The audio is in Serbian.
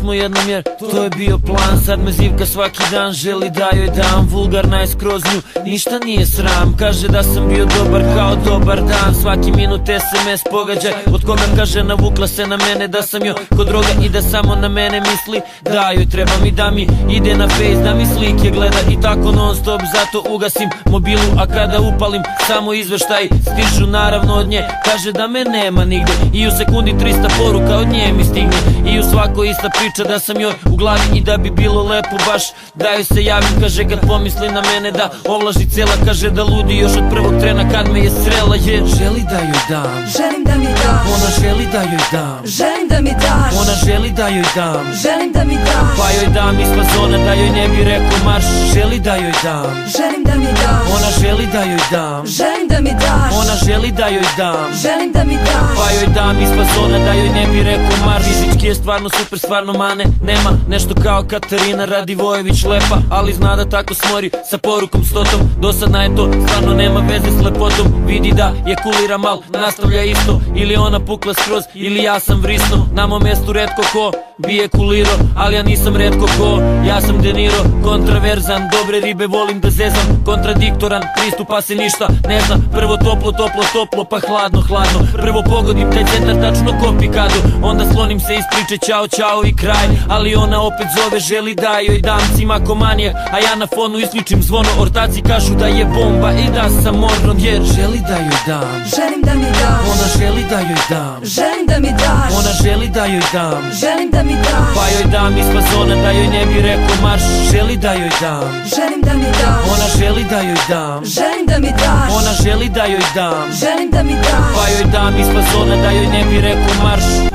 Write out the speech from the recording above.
smo jednom jer to je bio plan. Sad me zivka svaki dan, želi da joj dam. Vulgarna je skroz nju, ništa nije sram. Kaže da sam bio dobar kao dobar dan. Svaki minut SMS pogađaj, od koga kaže navukla se na mene. Da sam joj kod droga i da samo na mene misli. Da joj trebam i da mi ide na face, da mi slike gleda i tako non stop. Zato ugasim mobilu, a kada upalim samo izveštaj stižu naravno od nje. Kaže da me nema nigde i u sekundi 300 poruka od nje mi stigne. I u svakoj ista priča da sam joj u glavi i da bi bilo lepo baš da joj se javim. Kaže kad pomisli na mene da ovlaži cela. Kaže da ludi još od prvog trena kad me je srela. Jer želi da joj dam, želim da mi daš. Ona želi da joj dam, želim da mi daš. Ona želi da joj dam, želim da mi daš. Pa joj dam iz fazona da joj ne bi rekao marš. Želi da joj dam, želim da mi daš. Ona želi da joj dam, želim da mi daš. Ona želi da joj dam, želim da mi daš. Pa joj dam iz fazona da joj ne bi rekao marš. Fizički je stvarno super, stvarno mane nema. Nešto kao Katarina Radivojević lepa, ali zna da tako smori sa porukom stotom. Dosadna je to, stvarno nema veze s lepotom. Vidi da je kulira mal, nastavlja isto. Ili ona pukla skroz, ili ja sam vrisno. Na mom mjestu retko ko bi je kuliro, ali ja nisam retko ko, ja sam De Niro. Kontraverzan, dobre ribe volim da zezam. Kontradiktoran, pristupa se ništa ne zna. Prvo toplo, toplo, toplo, pa hladno, hladno. Prvo pogodim taj centar tačno ko Pikado. Onda slonim se iz priče, čao, čao i kraj. Ali ona opet zove, želi da joj dam. Cima komanije, a ja na fonu isključim zvono. Ortaci kažu da je bomba i da sam moron. Jer želi da joj dam, želim da mi daš. Ona želi da joj dam, želim da mi daš. Ona želi da joj dam, želim da mi daš. Pa joj dam iz fazona da joj ne bi rekao marš. Želi da joj dam, želim da mi daš. Ona želi da joj dam, želim da mi daš. Ona želi da joj dam, želim da mi daš. Pa joj dam iz fazona da joj ne bi rekao marš.